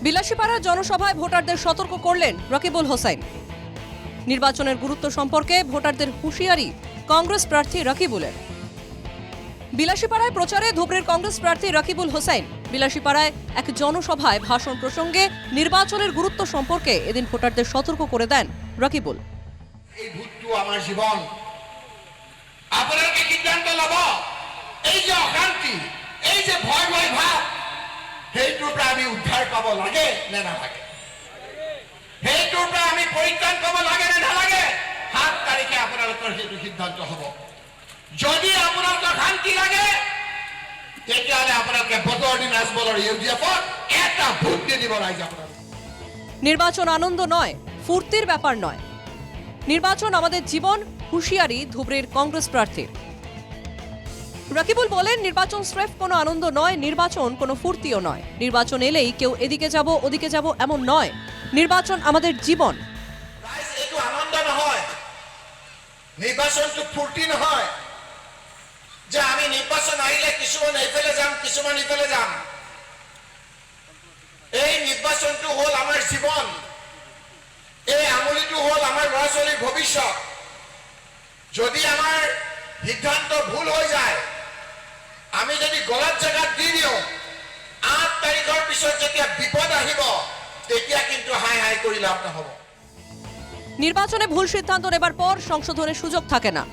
বিলাসীপাড়া জনসভায় ভোটারদের সতর্ক করলেন রকিবুল হোসেন। নির্বাচনের গুরুত্ব সম্পর্কে ভোটারদের হুঁশিয়ারি কংগ্রেস প্রার্থী রকিবুলের। বিলাসীপাড়ায় প্রচারে ধুবড়ীর কংগ্রেস প্রার্থী রকিবুল হোসেন বিলাসীপাড়ায় এক জনসভায় ভাষণ প্রসঙ্গে নির্বাচনের গুরুত্ব সম্পর্কে এদিন ভোটারদের সতর্ক করে দেন রকিবুল। এই ভোটটো আমার জীবন, আপোনালোকে সিদ্ধান্ত ল'ব। এই যে অশান্তি, এই যে ভয় ভয় ভাৱ, সেইটোৰ পৰা আমি উদ্ধাৰ পাব লাগে নে নালাগে, সেইটোৰ পৰা আমি পৰিত্ৰাণ পাব লাগে নে নালাগে, ৭ তাৰিখে আপোনালোকৰ সেইটো সিদ্ধান্ত হ'ব। যদি আপোনালোকৰ শান্তি লাগে তেতিয়াহ'লে আপোনালোকে বতৰ দিন আজমলৰ ইউডিএফত এটা ভোট দি দিব ৰাইজ। আপোনালোকে নির্বাচন আনন্দ নয়, ফুর্তির ব্যাপার নয়। নির্বাচন আমাদের জীবন, হুঁশিয়ারি ধুবড়ীর কংগ্রেস প্রার্থীর। রকিবুল বলেন, নির্বাচন স্রেফ কোনো আনন্দ নয়, নির্বাচন কোনো ফুর্তিও নয়। নির্বাচন এলেই কেউ এদিকে যাব ওদিকে যাব এমন নয়। নির্বাচন আমাদের জীবন। ৰাইজ, এইটো আনন্দ নহয়, নিৰ্বাচনটো ফূৰ্তি নহয় যে আমি নিৰ্বাচন আহিলে কিছুমান এইফালে যাম কিছুমান ইফালে যাম। এই নিৰ্বাচনটো হ'ল আমাৰ জীৱন, এই আমলিটো হ'ল আমাৰ ল'ৰা ছোৱালীৰ ভৱিষ্যত। যদি আমাৰ সিদ্ধান্ত ভুল হৈ যায়, আমি যদি গলত জেগাত দি দিওঁ, ৮ তাৰিখৰ পিছত যেতিয়া বিপদ আহিব তেতিয়া কিন্তু হাই হাই কৰি লাভ নহ'ব। নির্বাচনে ভুল সিদ্ধান্ত নেবার পর সংশোধনের সুযোগ থাকে না।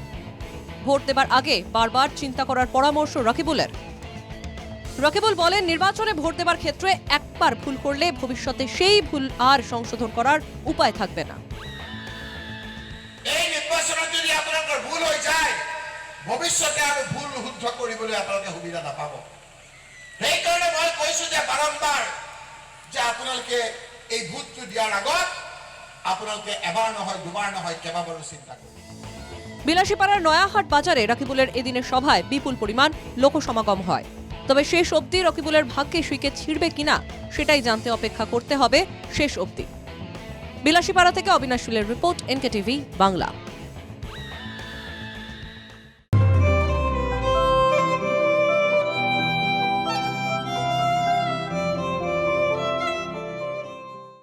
ভোট দেবার আগে বারবার চিন্তা করার পরামর্শ রকিবুলের। রকিবুল বলেন, নির্বাচনে ভোট দেবার ক্ষেত্রে একবার ভুল করলে ভবিষ্যতে সেই ভুল আর সংশোধন করার উপায় থাকবে না। এই নিৰ্বাচনত যদি আপোনালোকৰ ভুল হৈ যায়, ভৱিষ্যতে আৰু ভুল শুদ্ধ কৰিবলৈ আপোনালোকে সুবিধা নাপাব। সেইকাৰণে মই কৈছো যে বাৰম্বাৰ যে আপোনালোকে এই ভোটটো দিয়াৰ আগত আপোনালোকে এবাৰ নহয় দুবাৰ নহয় কেইবাবাৰো চিন্তা কৰিব। বিলাসীপাড়ার নয়াহাট বাজারে রকিবুলের এদিনের সভায় বিপুল পরিমাণ লোকসমাগম হয়। তবে শেষ অবধি রকিবুলের ভাগ্যে সুইকে ছিঁড়বে কিনা সেটাই জানতে অপেক্ষা করতে হবে শেষ অবধি। বিলাসীপাড়া থেকে অবিনাশ শীলের রিপোর্ট, এনকে টিভি বাংলা।